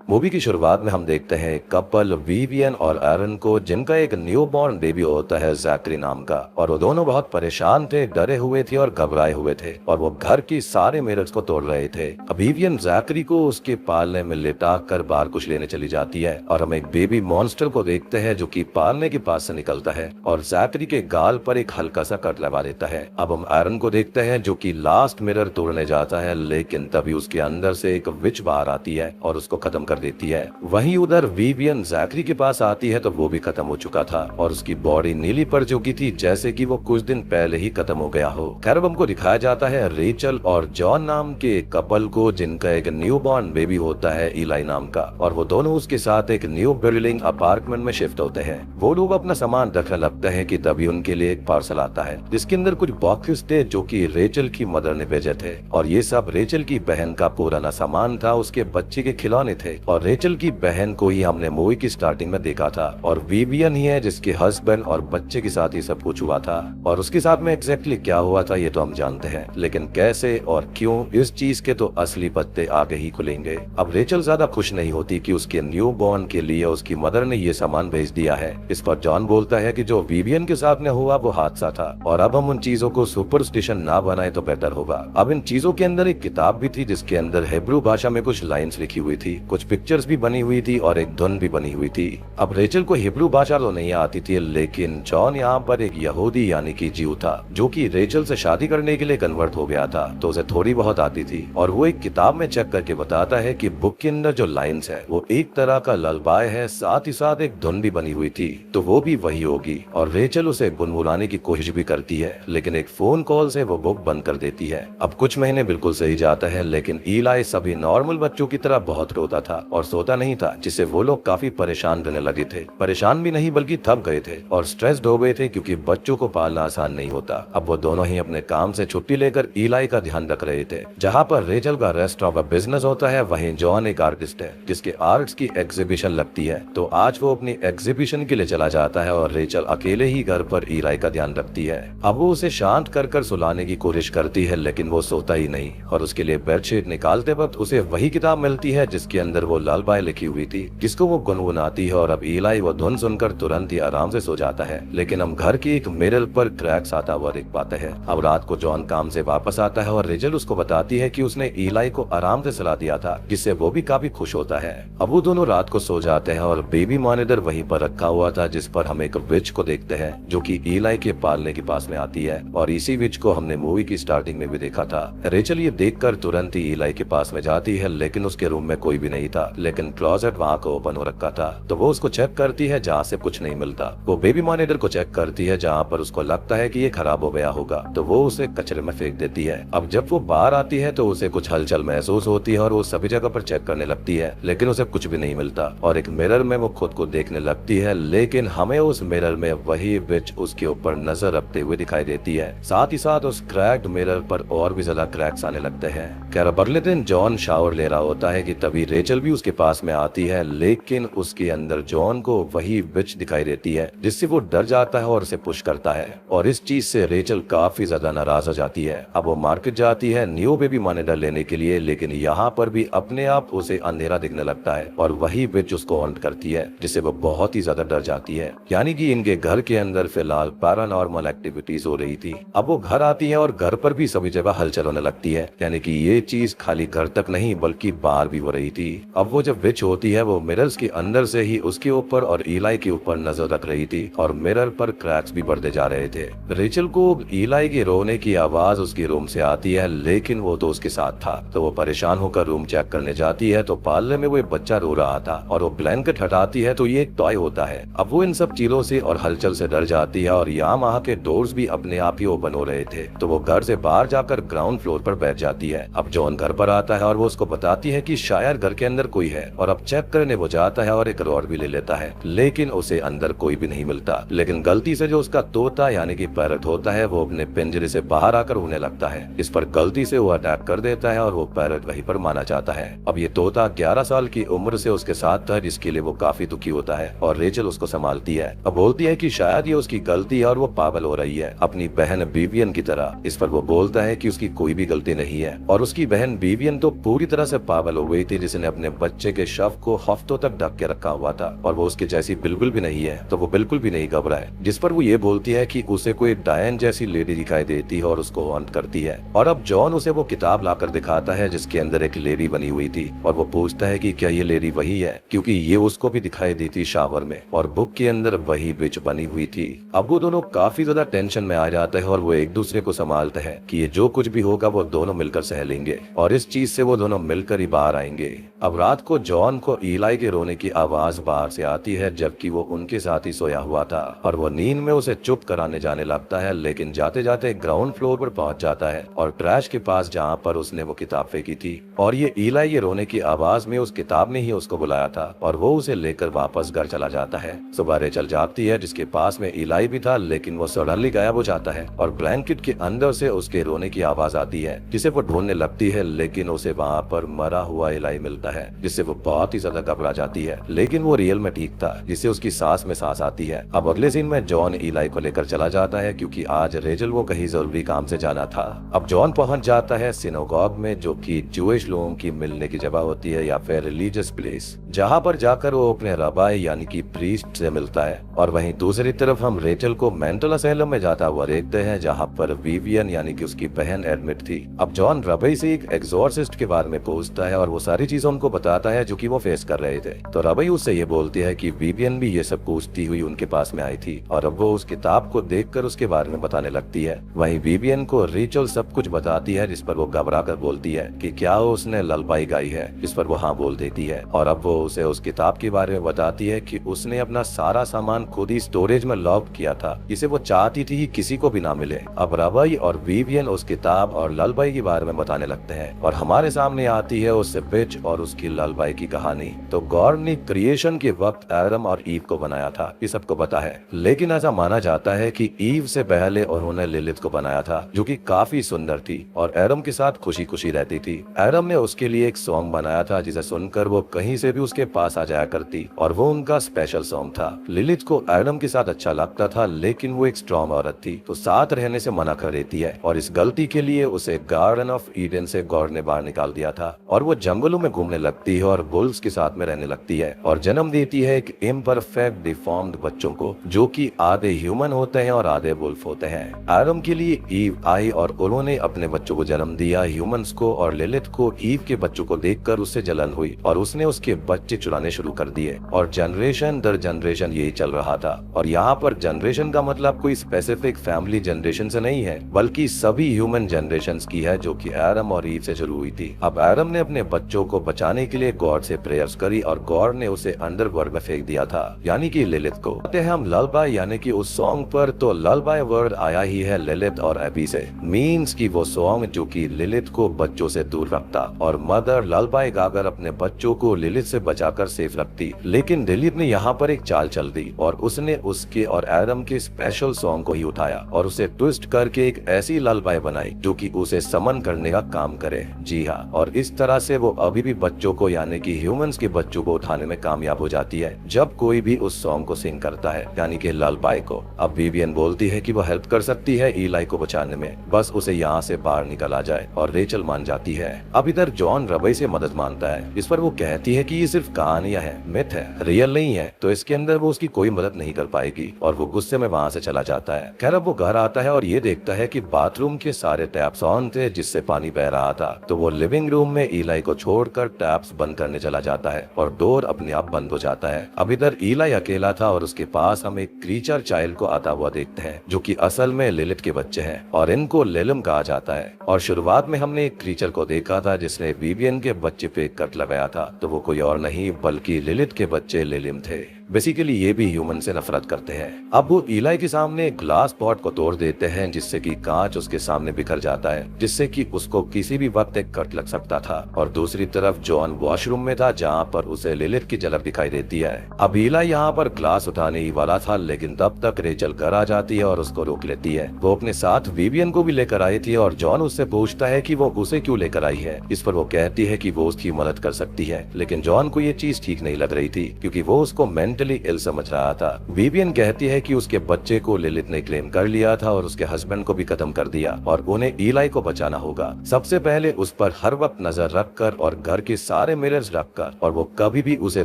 Movie की शुरुआत में हम देखते हैं कपल विवियन और एरन को, जिनका एक न्यू बॉर्न बेबी होता है जैकरी नाम का। और वो दोनों बहुत परेशान थे, डरे हुए थे और घबराए हुए थे, और वो घर की सारे मिरर्स को तोड़ रहे थे। अब विवियन जैकरी को उसके पालने में लिटा कर बाहर कुछ लेने चली जाती है, और हम एक बेबी मॉन्स्टर को देखते हैं जो कि पालने के पास से निकलता है और जैकरी के गाल पर एक हल्का सा कट लगा देता है। अब हम एरन को देखते हैं जो कि लास्ट मिरर तोड़ने जाता है, लेकिन तभी उसके अंदर से एक विच बाहर आती है और उसको खत्म कर देती है। वहीं उधर विवियन जैकरी के पास आती है तो वो भी खत्म हो चुका था और उसकी बॉडी नीली पड़ चुकी थी, जैसे कि वो कुछ दिन पहले ही खत्म हो गया हो। खैर हमको दिखाया जाता है रेचल और जॉन नाम के कपल को, जिनका एक न्यू बॉर्न बेबी होता है इलाई नाम का, और वो दोनों उसके साथ एक न्यू बिल्डिंग अपार्टमेंट में शिफ्ट होते हैं। वो लोग अपना सामान रखने लगते हैं कि तभी उनके लिए एक पार्सल आता है जिसके अंदर कुछ बॉक्सेस थे जो कि रेचल की मदर ने भेजे थे, और ये सब रेचल की बहन का पुराना सामान था, उसके बच्चे के खिलौने थे। और रेचल की बहन को ही हमने मूवी की स्टार्टिंग में देखा था, और विवियन ही है जिसके हस्बैंड और बच्चे के साथ ही सब कुछ हुआ था। और उसके साथ में एग्जैक्टली क्या हुआ था ये तो हम जानते हैं, लेकिन कैसे और क्यों, इस चीज के तो असली पत्ते आगे ही खुलेंगे। अब रेचल ज्यादा खुश नहीं होती कि उसके न्यू बॉर्न के लिए उसकी मदर ने ये सामान भेज दिया है। इस पर जॉन बोलता है कि जो विवियन के साथ में हुआ वो हादसा था, और अब हम उन चीजों को सुपरस्टिशन ना बनाए तो बेहतर होगा। अब इन चीजों के अंदर एक किताब भी थी जिसके अंदर हिब्रू भाषा में कुछ लाइन्स लिखी हुई थी, कुछ पिक्चर्स भी बनी हुई थी और एक धुन भी बनी हुई थी। अब रेचल को हिब्रू भाषा तो नहीं आती थी, लेकिन जॉन यहाँ पर एक यहूदी यानी कि जीव था जो कि रेचल से शादी करने के लिए कन्वर्ट हो गया था, तो उसे थोड़ी बहुत आती थी। और वो एक किताब में चेक करके बताता है कि बुक के अंदर जो लाइन्स है वो एक तरह का ललबाय है, साथ ही साथ एक धुन भी बनी हुई थी, तो वो भी वही होगी। और रेचल उसे गुनगुनाने की कोशिश भी करती है, लेकिन एक फोन कॉल से वो बुक बंद कर देती है। अब कुछ महीने बिल्कुल सही जाता है, लेकिन इलाई सभी नॉर्मल बच्चों की तरह बहुत रोता था और सोता नहीं था, जिससे वो लोग काफी परेशान रहने लगे थे। परेशान भी नहीं बल्कि थक गए थे और स्ट्रेस्ड हो गए थे, क्योंकि बच्चों को पालना आसान नहीं होता। अब वो दोनों ही अपने काम से छुट्टी लेकर इलाई का ध्यान रख रहे थे। जहाँ पर रेचल का रेस्ट ऑफ बिजनेस होता है, वहीं जॉन एक आर्टिस्ट है जिसके आर्ट्स की एग्जीबिशन लगती है, तो आज वो अपनी एग्जीबिशन के लिए चला जाता है और रेचल अकेले ही घर पर इलाई का ध्यान रखती है। अब वो उसे शांत कर सुलाने की कोशिश करती है, लेकिन वो सोता ही नहीं, और उसके लिए बेडशीट निकालते वक्त उसे वही किताब मिलती है जिसके अंदर वो लालबाई लिखी हुई थी, जिसको वो गुनगुनाती है। और अब इलाई वो धुन सुनकर तुरंत ही आराम से सो जाता है, लेकिन हम घर की एक मिरर पर क्रैक्स आता हुआ देख पाते हैं। अब रात को जॉन काम से वापस आता है और रेचल उसको बताती है कि उसने इलाई को आराम से सुला दिया था, जिससे वो भी काफी खुश होता है। अब वो दोनों रात को सो जाते हैं और बेबी मॉनिटर वहीं पर रखा हुआ था, जिस पर हम एक विच को देखते हैं जो कि इलाई के पालने के पास में आती है, और इसी विच को हमने मूवी की स्टार्टिंग में भी देखा था। रेचल ये देखकर तुरंत ही इलाई के पास में जाती है, लेकिन उसके रूम में कोई भी नहीं था, लेकिन क्लोजेट वहाँ को ओपन हो रखा था, तो वो उसको चेक करती है जहाँ से कुछ नहीं मिलता। वो बेबी मॉनिटर को चेक करती है जहाँ पर उसको लगता है कि ये खराब हो गया होगा, तो वो उसे कचरे में फेंक देती है। अब जब वो बाहर आती है तो उसे कुछ हलचल महसूस होती है और वो सभी जगह पर चेक करने लगती है, लेकिन उसे कुछ भी नहीं मिलता, और एक मिरर में वो खुद को देखने लगती है, लेकिन हमें उस मिरर में वही विच उसके ऊपर नजर रखते हुए दिखाई देती है। साथ ही साथ उस क्रैक्ड मिरर पर और भी ज्यादा क्रैक्स आने लगते हैं। खैर अगले दिन जॉन शावर ले रहा होता है कि तभी रेचल भी उसके पास में आती है, लेकिन उसके अंदर जॉन को वही विच दिखाई देती है, जिससे वो डर जाता है और उसे पुश करता है, और इस चीज से रेचल काफी ज्यादा नाराज हो जाती है। अब वो मार्केट जाती है न्यू बेबी मॉनिटर लेने के लिए, लेकिन यहाँ पर भी अपने आप उसे अंधेरा दिखने लगता है और वही विच उसको हॉन्ट करती है, जिससे वो बहुत ही ज्यादा डर जाती है। यानी कि इनके घर के अंदर फिलहाल पैरानॉर्मल एक्टिविटीज हो रही थी। अब वो घर आती है और घर पर भी सभी जगह हलचल होने लगती है, यानी कि ये चीज खाली घर तक नहीं बल्कि बाहर भी हो रही थी। अब वो जब विच होती है वो मिरर्स के अंदर से ही उसके ऊपर और इलाई के ऊपर नजर रख रही थी, और मिरर पर क्रैक्स भी बढ़ते जा रहे थे। रेचल को इलाई के रोने की आवाज उसके रूम से आती है, लेकिन वो तो उसके साथ था, तो वो परेशान होकर रूम चेक करने जाती है तो पार्लर में वो एक बच्चा रो रहा था, और वो ब्लैंकेट हटाती है तो ये एक टॉय होता है। अब वो इन सब चीजों से और हलचल से डर जाती है, और यहाँ वहाँ के डोर्स भी अपने आप ही ओपन हो रहे थे, तो वो घर से बाहर जाकर ग्राउंड फ्लोर पर बैठ जाती है। अब जॉन घर पर आता है और वो उसको बताती है कि शायद घर के अंदर कोई है, और अब चेक करने वो जाता है और एक रॉड भी ले लेता है, लेकिन उसे अंदर कोई भी नहीं मिलता। लेकिन गलती से जो उसका तोता यानी कि पैरट होता है वो अपने पिंजरे से बाहर आकर उड़ने लगता है। इस पर गलती से वो अटैक कर देता है और वो पैरट वहीं पर माना जाता है। अब ये तोता 11 साल की उम्र से उसके साथ था, जिसके लिए वो काफी दुखी होता है, और रेचल उसको संभालती है। अब बोलती है कि शायद ये उसकी गलती है और वो पागल हो रही है अपनी बहन विवियन की तरह। इस पर वो बोलता है कि उसकी कोई भी गलती नहीं है, और उसकी बहन विवियन तो पूरी तरह से पागल हो गई थी, जिसने अपने बच्चे के शव को हफ्तों तक ढक के रखा हुआ था और वो उसके जैसी बिल्कुल भी नहीं है, तो वो बिल्कुल भी नहीं घबराए। जिस पर वो ये बोलती है कि उसे कोई डायन जैसी लेडी दिखाई देती है और उसको हॉन्ट करती है। और अब जॉन उसे वो किताब लाकर दिखाता है जिसके अंदर एक लेडी बनी हुई थी और वो पूछता है कि क्या ये लेडी वही है, क्योंकि ये उसको भी दिखाई दी थी शावर में और बुक के अंदर वही विच बनी हुई थी। अब वो दोनों काफी ज्यादा टेंशन में आ जाते हैं और वो एक दूसरे को संभालते हैं कि ये जो कुछ भी होगा वो दोनों मिलकर सह लेंगे और इस चीज से वो दोनों मिलकर ही बाहर आएंगे। अब रात को जॉन को ईलाई के रोने की आवाज बाहर से आती है जबकि वो उनके साथ ही सोया हुआ था और वो नींद में उसे चुप कराने जाने लगता है, लेकिन जाते जाते ग्राउंड फ्लोर पर पहुंच जाता है और ट्रैश के पास जहां पर उसने वो किताब फेंकी थी और ये ईलाई ये रोने की आवाज में उस किताब ने ही उसको बुलाया था और वो उसे लेकर वापस घर चला जाता है। सुबह रेचल जागती है जिसके पास में ईलाई भी था, लेकिन वो सडनली गायब हो जाता है और ब्लैंकेट के अंदर से उसके रोने की आवाज आती है जिसे वो ढूंढने लगती है, लेकिन उसे वहाँ पर मरा हुआ ईलाई मिलता है जिससे वो बहुत ही ज्यादा घबरा जाती है, लेकिन वो रियल में ठीक था जिससे उसकी सांस में सांस आती है। अब अगले सीन में जॉन ईलाई को लेकर चला जाता है क्योंकि आज रेचल को कहीं जरूरी काम से जाना था। अब जॉन पहुंच जाता है सिनेगॉग में जो कि ज्यूइश लोगों की मिलने की जगह होती है या फिर रिलीजियस प्लेस, जहाँ पर जाकर वो अपने रबाई यानी कि प्रीस्ट से मिलता है। और वहीं दूसरी तरफ हम रेचल को मेंटल असाइलम में जाता हुआ देखते हैं जहाँ पर विवियन यानी कि उसकी बहन एडमिट थी। अब जॉन रबाई से एक एक्सॉर्सिस्ट के बारे में पूछता है और वो सारी चीजें उनको बताता है जो कि वो फेस कर रहे थे। तो रबाई उससे ये बोलती है कि विवियन भी ये सब पूछती हुई उनके पास में आई थी और अब वो उस किताब को देखकर उसके बारे में बताने लगती है। वहीं विवियन को रेचल सब कुछ बताती है जिस पर वो घबरा कर बोलती है कि क्या उसने ललबाई गाई है, जिस पर वो हाँ बोल देती है और अब वो उसे उस किताब के बारे में बताती है कि उसने अपना सारा सामान खुद ही स्टोरेज में लॉक किया था जिसे वो चाहती थी कि किसी को भी ना मिले। अब रबाई और विवियन उस किताब और ललबाई के बारे में बताने लगते हैं और हमारे सामने आती है उस बिच और उसकी ललबाई की कहानी। तो गॉड ने क्रिएशन के वक्त एडम और ईव को बनाया था, ये सबको पता है, लेकिन ऐसा माना जाता है कि ईव से पहले उन्होंने लिलिथ को बनाया था जो कि काफी सुंदर थी और एडम के साथ खुशी खुशी रहती थी। एडम ने उसके लिए एक सॉन्ग बनाया था जिसे सुनकर वो कहीं से भी उसके पास आ जाया करती और वो उनका स्पेशल सॉन्ग था। लिलिथ को एडम के साथ अच्छा लगता था लेकिन वो एक स्ट्रॉन्ग औरत थी तो साथ रहने से मना कर देती है और इस गलती के लिए उसे गार्डन ऑफ ईडन से गॉड ने बाहर निकाल दिया था और वो जंगलों में घूमने लगती है और वुल्व्स के साथ में रहने लगती है और जन्म देती है एक इम्परफेक्ट डिफॉर्म्ड बच्चों को जो कि आधे ह्यूमन होते हैं और आधे वुल्फ होते हैं। एडम के लिए ईव आई और उन्होंने अपने बच्चों को जन्म दिया ह्यूमंस को और लिलिथ को ईव के बच्चों को देखकर उससे जलन हुई और उसने उसके बच्चे चुराने शुरू कर दिए और जनरेशन दर जनरेशन यही चल रहा था। और यहाँ पर जनरेशन का मतलब कोई स्पेसिफिक फैमिली जनरेशन से नहीं है बल्कि सभी ह्यूमन जनरेशन की है जो कि एडम और ईव से शुरू हुई थी। अब एडम ने अपने बच्चों को बचाने के लिए गॉड से प्रेयर्स करी और गॉड ने उसे अंडरवर्ल्ड में फेंक दिया था यानी कि लिलिथ को। हम ललबाई यानी कि उस सॉन्ग पर, तो ललबाई वर्ड आया ही है लिलिथ और एबी से, मीन्स की वो सॉन्ग जो कि लिलिथ को बच्चों से दूर रखता और मदर ललबाई गाकर अपने बच्चों को लिलिथ से बचाकर सेफ रखती। लेकिन दिलीप ने यहाँ पर एक चाल चल दी और उसने उसके और एडम के स्पेशल सॉन्ग को ही उठाया और उसे ट्विस्ट करके एक ऐसी ललबाई बनाई जो कि उसे समन करने का काम करे। जी हाँ, और इस तरह से वो अभी भी बच्चों को यानी कि ह्यूमंस के बच्चों को उठाने में कामयाब हो जाती है जब कोई भी उस सॉन्ग को सिंग करता है यानी कि ललबाई को। अब विवियन बोलती है कि वो हेल्प कर सकती है ईलाई को बचाने में, बस उसे यहाँ से बाहर निकल आ जाए और रेचल मान जाती है। अब इधर जॉन रबाई से मदद मांगता है, इस पर वो कहती है कि ये सिर्फ कहानियां है, मिथ है, रियल नहीं है, तो इसके अंदर वो उसकी कोई मदद नहीं कर पाएगी और वो गुस्से में वहाँ से चला जाता है। खैर अब वो घर आता है और ये देखता है कि बाथरूम के सारे टैप्स ऑन थे जिससे पानी बह रहा था, तो वो लिविंग रूम में ईलाई को छोड़कर टैप्स बंद करने चला जाता है और डोर अपने आप बंद हो जाता है। अब इधर ईलाई अकेला था और उसके पास हम एक क्रीचर चाइल्ड को आता हुआ देखते हैं जो कि असल में लिलिथ के बच्चे हैं और इनको लेलिम कहा जाता है। और शुरुआत में हमने एक क्रीचर को देखा था जिसने विवियन के बच्चे पे कट लगाया था, तो वो कोई और नहीं बल्कि लिलिथ के बच्चे लेलिम थे। बेसिकली ये भी ह्यूमन से नफरत करते हैं। अब वो ईलाई के सामने ग्लास पॉट को तोड़ देते हैं जिससे कि कांच उसके सामने बिखर जाता है जिससे कि उसको किसी भी वक्त एक कट लग सकता था। और दूसरी तरफ जॉन वॉशरूम में था जहाँ पर उसे लिलिथ की झलक दिखाई देती है। अब ईलाई यहाँ पर ग्लास उठाने ही वाला था लेकिन तब तक रेचल घर आ जाती है और उसको रोक लेती है। वो अपने साथ विवियन को भी लेकर आई थी और जॉन उससे पूछता है कि वो उसे क्यों लेकर आई है। इस पर वो कहती है कि वो उसकी मदद कर सकती है, लेकिन जॉन को ये चीज ठीक नहीं लग रही थी क्योंकि वो उसको मेंटली इल समझ रहा था। विवियन कहती है कि उसके बच्चे को लिलिथ ने क्लेम कर लिया था और उसके हस्बैंड को भी खत्म कर दिया और उन्हें ईलाई को बचाना होगा। सबसे पहले उस पर हर वक्त नजर रखकर और घर के सारे मिरर्स रखकर, और वो कभी भी उसे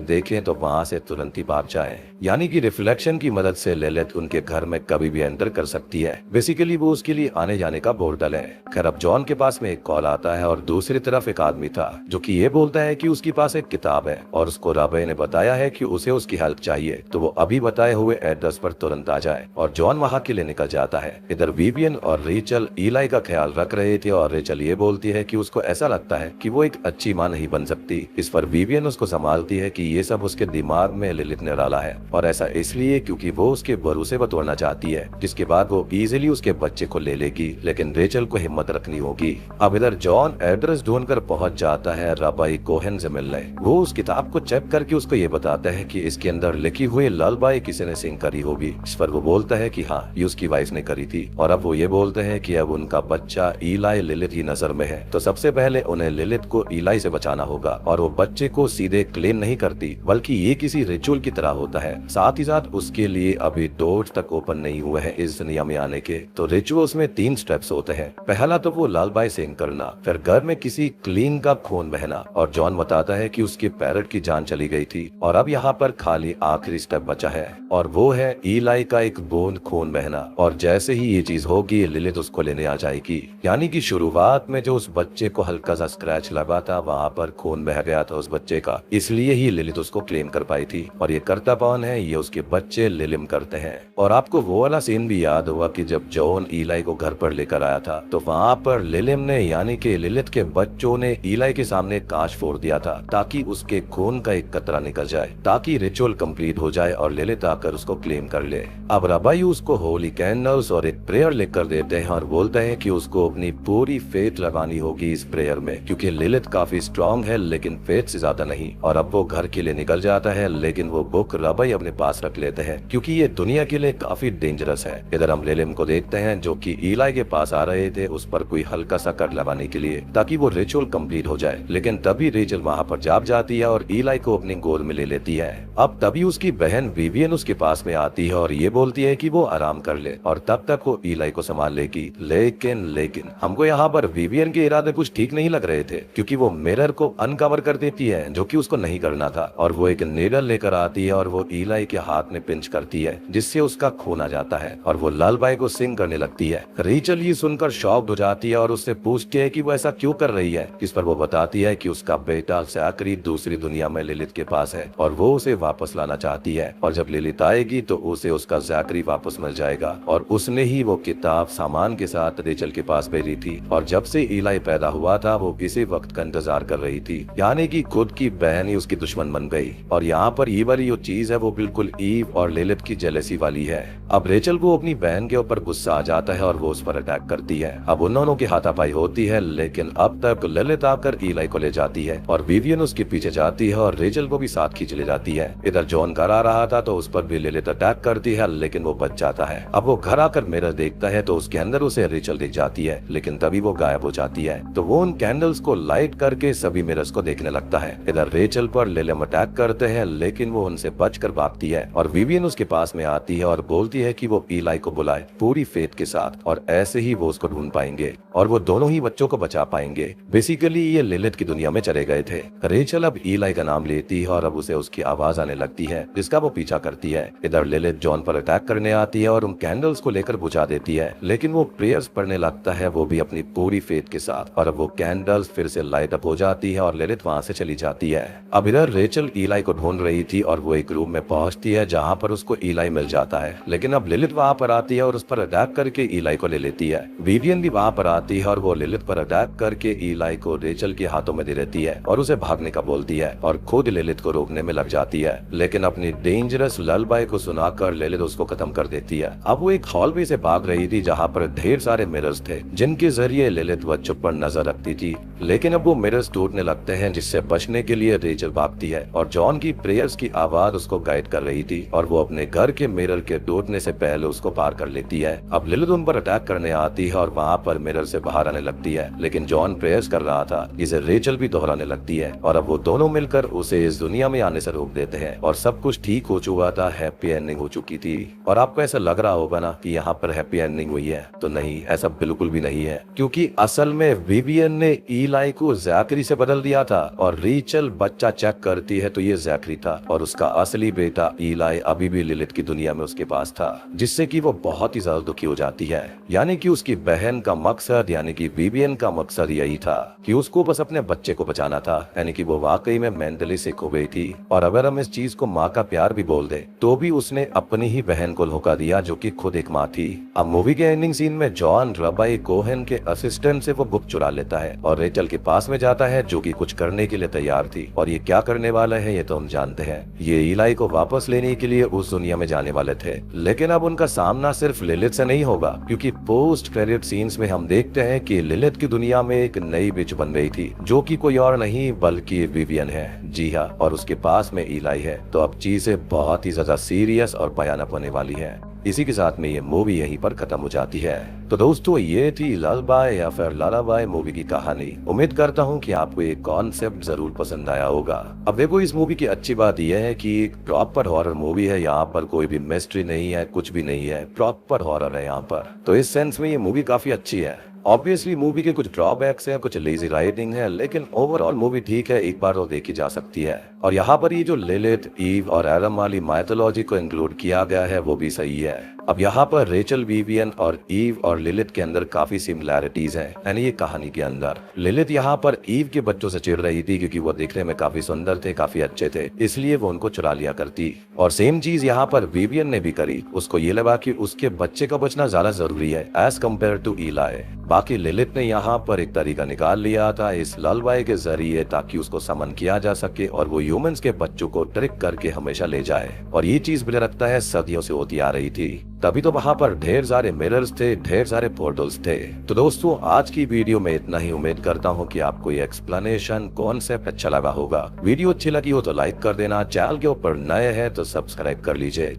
देखें तो वहाँ से तुरंत ही भाग जाए। यानी कि रिफ्लेक्शन की मदद से लिलिथ उनके घर में कभी भी एंटर कर सकती है। बेसिकली वो उसके लिए आने जाने का पोर्टल है। खैर अब जॉन के पास में एक कॉल आता है और दूसरी तरफ एक आदमी था जो कि ये बोलता है कि उसके पास एक किताब है और उसको रबे ने बताया है कि उसे उसकी हेल्प चाहिए, तो वो अभी बताए हुए एड्रेस पर तुरंत आ जाए और जॉन वहाँ के लिए निकल जाता है। इधर विवियन और रेचल ईलाई का ख्याल रख रहे थे और रेचल ये बोलती है कि उसको ऐसा लगता है कि वो एक अच्छी माँ नहीं बन सकती। इस पर विवियन उसको संभालती है कि ये सब उसके दिमाग में लिलिथ ने डाला है और ऐसा इसलिए क्योंकि वो उसके भरोसे पर तोड़ना चाहती है, जिसके बाद वो इजीली उसके बच्चे को ले लेगी, लेकिन रेचल को हिम्मत रखनी होगी। अब इधर जॉन एड्रेस ढूंढकर पहुंच जाता है रबाई कोहेन से मिलने। वो उस किताब को चेक करके उसको ये बताता है कि इसके अंदर लिखी हुई ललबाई किसी ने सिंग करी होगी। इस पर वो बोलता है कि हाँ, ये उसकी वाइफ ने करी थी। और अब वो ये बोलते हैं कि अब उनका बच्चा ईलाई लिलिथ की नजर में है, तो सबसे पहले उन्हें लिलिथ को ईलाई से बचाना होगा। और वो बच्चे को सीधे क्लेम नहीं करती, बल्कि ये किसी रिचुअल की तरह होता है। साथ ही साथ उसके लिए अभी डोर्स तक ओपन नहीं हुए हैं इस दुनिया में आने के। तो रिचुअल्स में 3 स्टेप्स होते हैं। पहला तो वो लालबाई सिंग करना, फिर घर में किसी क्लीन का खून बहना, और जॉन बताता है कि उसके पैरट की जान चली गई थी और अब यहाँ पर खाली आखिरी स्टेप बचा है और वो है ईलाई का एक बूंद खून बहना। और जैसे ही ये चीज होगी लिलिथ उसको लेने आ जाएगी। यानी कि शुरुआत में जो उस बच्चे को हल्का सा स्क्रैच लगा था वहाँ पर खून बह गया था उस बच्चे का, इसलिए ही लिलिथ उसको क्लेम कर पाई थी। और ये करता कौन है? ये उसके बच्चे लिलिम करते हैं। और आपको वो वाला सीन भी याद होगा कि जब जॉन ईलाई को घर पर लेकर आया था तो वहाँ पर लिलिम ने यानी कि लिलिथ के बच्चों ने ईलाई के सामने कांच फोड़ दिया था ताकि उसके खून का एक कतरा निकल जाए, ताकि रिचुअल कंप्लीट हो जाए और लिलिथ आकर उसको क्लेम कर ले। अब रबाई उसको होली कैंडल्स और एक प्रेयर लेकर देते हैं और बोलते हैं कि उसको अपनी पूरी फेथ लगानी होगी इस प्रेयर में, क्योंकि लिलिथ काफी स्ट्रॉन्ग है लेकिन फेथ से ज्यादा नहीं। और अब वो घर के लिए निकल जाता है, लेकिन वो बुक रबाई अपने पास रख लेते हैं क्योंकि ये दुनिया के लिए काफी डेंजरस है। इधर हम लिलिम को देखते हैं जो कि ईलाई के पास आ रहे थे उस पर कोई हल्का सा कट लगाने के लिए ताकि वो रिचुअल कंप्लीट हो जाए, लेकिन तभी रेचल वहाँ पर जाग जाती है और ईलाई को अपनी गोद में ले लेती है। अब तभी उसकी बहन विवियन उसके पास में आती है और ये बोलती है कि वो आराम कर ले और तब तक वो ईलाई को संभाल लेगी। लेकिन हमको यहाँ पर विवियन के इरादे कुछ ठीक नहीं लग रहे थे, क्योंकि वो मिरर को अनकवर कर देती है जो कि उसको नहीं करना था, और वो एक नीडल लेकर आती है और वो ईलाई के हाथ में पिंच करती है जिससे उसका खून आ जाता है और वो लालबाई को सिंग करने लगती है। रेचल ये सुनकर शॉक्ड हो जाती है और उससे पूछती है कि वो ऐसा क्यों कर रही है। इस पर वो बताती है कि उसका बेटा ज़ैकरी दूसरी दुनिया में लिलिथ के पास है और वो उसे वापस लाना चाहती है, और जब लिलिथ आएगी तो उसे उसका ज़ैकरी वापस मिल जाएगा। और उसने ही वो किताब सामान के साथ रेचल के पास भेजी थी और जब से ईलाई पैदा हुआ था वो इसी वक्त का इंतजार कर रही थी, यानी कि खुद की बहन ही उसकी दुश्मन बन गई। और यहाँ पर ये वाली जो चीज है वो बिल्कुल ईव और लिलिथ की जेलसी वाली है। अब रेचल को अपनी बहन के ऊपर गुस्सा आ जाता है और वो उस पर अटैक करती है। अब उन दोनों की हाथापाई होती है, लेकिन अब तक लिलिथ आकर ईलाई को ले जाती है और विवियन उसके पीछे जाती है और रेचल को भी साथ खींच ले जाती है। इधर जॉन घर आ रहा था तो उस पर भी लिलिथ अटैक करती है, लेकिन वो बच जाता है। अब वो घर आकर मिरर देखता है तो उसके अंदर उसे रेचल दिख जाती है, लेकिन तभी वो गायब हो जाती है। तो वो उन कैंडल्स को लाइट करके सभी मिरर्स को देखने लगता है। इधर रेचल पर लिलिम अटैक करते हैं, लेकिन वो उनसे बचकर भागती है और विवियन उसके पास में आती है और बोलती है कि वो ईलाई को बुलाए पूरी फेथ के साथ, और ऐसे ही वो उसको ढूंढ पाएंगे और वो दोनों ही बच्चों को बचा पाएंगे। बेसिकली ये लिलिथ की दुनिया में चले गए थे। रेचल अब ईलाई का नाम लेती है और अब उसे उसकी आवाज आने लगती है जिसका वो पीछा करती है। इधर लिलिथ जॉन पर अटैक करने आती है और उन कैंडल्स को लेकर बुझा देती है, लेकिन वो प्रेयर्स पढ़ने लगता है, वो भी अपनी पूरी फेथ के साथ, और अब वो कैंडल्स फिर से लाइट अप हो जाती है और लिलिथ वहाँ से चली जाती है। अब इधर रेचल ईलाई को ढूंढ रही थी और वो एक रूम में पहुंचती है जहाँ पर उसको ईलाई मिल जाता है, लेकिन अब लिलिथ वहाँ पर आती है और उस पर अटैक करके ईलाई को ले लेती है। विवियन भी वहाँ पर आती है और वो लिलिथ पर अटैक करके ईलाई को रेचल के हाथों में दे देती है और उसे भागने का बोलती है और खुद लिलिथ को रोकने में लग जाती है, लेकिन अपनी डेंजरस ललबाई को सुनाकर लिलिथ उसको खत्म कर देती है। अब वो एक हॉलवे से भाग रही थी जहाँ पर ढेर सारे मिरर्स थे जिनके जरिए लिलिथ बच्चों पर नजर रखती थी, लेकिन अब वो मिरर्स टूटने लगते हैं जिससे बचने के लिए रेचल भागती है और जॉन की प्रेयर्स की आवाज उसको गाइड कर रही थी और वो अपने घर के मिरर के टूटने से पहले उसको पार कर लेती है। अब लिलिथ उन पर अटैक करने आती है और वहाँ पर मिरर से बाहर आने लगती है, लेकिन जॉन प्रेयर्स कर रहा था, इसे रेचल भी दोहराने लगती है और अब वो दोनों मिलकर उसे इस दुनिया में आने से रोक देते हैं और सब कुछ ठीक हो चुका था, हैप्पी एंडिंग हो चुकी थी। और आपको ऐसा लग रहा होगा ना कि यहाँ पर हैप्पी एंडिंग हुई है, तो नहीं, ऐसा बिल्कुल भी नहीं है, क्योंकि असल में विवियन ने ईलाई को जैकरी से बदल दिया था। और रीचल बच्चा चेक करती है तो ये जैकरी था, और उसका असली बेटा ईलाई अभी भी लिलिथ की दुनिया में उसके पास था, जिससे कि वो बहुत ही ज्यादा दुखी हो जाती है। यानी कि उसकी बहन का मकसद, यानी कि विवियन का मकसद यही था कि उसको बस अपने बच्चे को बचाना था, यानी कि वो वाकई में मेंटली सिक हो गई थी। और अगर हम इस चीज को माँ का प्यार भी बोल दे तो भी उसने अपनी ही बहन को धोखा दिया, जो कि खुद एक माँ थी। अब मूवी के एंडिंग सीन में जॉन रबाई कोहेन के असिस्टेंट से वो बुक चुरा लेता है और रेचल के पास में जाता है, जो कि कुछ करने के लिए तैयार थी। और ये क्या करने वाला है ये तो हम जानते हैं, ये ईलाई को वापस लेने के लिए उस दुनिया में जाने वाले थे। लेकिन अब उनका सामना सिर्फ लिलिथ से नहीं होगा, क्योंकि पोस्ट क्रेडिट सीन्स में हम देखते हैं कि लिलिथ की दुनिया में एक नई बिच बन गई थी, जो कि कोई और नहीं बल्कि विवियन है। जी हाँ, और उसके पास में ईलाई है। तो अब चीजें बहुत ही ज्यादा सीरियस और भयानक होने वाली है। इसी के साथ में ये मूवी यहीं पर खत्म हो जाती है। तो दोस्तों, ये थी ललबाय या फिर लालाबाय मूवी की कहानी। उम्मीद करता हूँ कि आपको ये कॉन्सेप्ट जरूर पसंद आया होगा। अब देखो, इस मूवी की अच्छी बात यह है कि एक प्रॉपर हॉरर मूवी है। यहाँ पर कोई भी मिस्ट्री नहीं है, कुछ भी नहीं है, प्रॉपर हॉरर है यहाँ पर। तो इस सेंस में ये मूवी काफी अच्छी है। ऑब्वियसली मूवी के कुछ ड्रॉबैक्स हैं, कुछ लेजी राइटिंग है, लेकिन ओवरऑल मूवी ठीक है, एक बार तो देखी जा सकती है। और यहाँ पर ये जो लिलिथ, ईव और एडम वाली माइथोलॉजी को इंक्लूड किया गया है वो भी सही है। अब यहाँ पर रेचल, विवियन और ईव और लिलिथ के अंदर काफी सिमिलैरिटीज हैं, यानी ये कहानी के अंदर। लिलिथ यहाँ पर ईव के बच्चों से चिढ़ रही थी, क्योंकि वो देखने में काफी सुंदर थे, काफी अच्छे थे, इसलिए वो उनको चुरा लिया करती। और सेम चीज यहाँ पर विवियन ने भी करी। उसको ये लगा कि उसके बच्चे का बचना ज्यादा जरूरी है एज कम्पेयर टू ईलाई। बाकी लिलिथ ने यहाँ पर एक तरीका निकाल लिया था इस ललबाई के जरिए, ताकि उसको समन किया जा सके और वो ह्यूमंस के बच्चों को ट्रिक करके हमेशा ले जाए। और ये चीज मुझे लगता है सदियों से होती आ रही थी, तभी तो वहाँ पर ढेर सारे मिरर्स थे, ढेर सारे पोर्टल्स थे। तो दोस्तों, आज की वीडियो में इतना ही। उम्मीद करता हूँ कि आपको ये एक्सप्लेनेशन कॉन्सेप्ट अच्छा लगा होगा। वीडियो अच्छी लगी हो तो लाइक कर देना, चैनल के ऊपर नए हैं तो सब्सक्राइब कर लीजिए।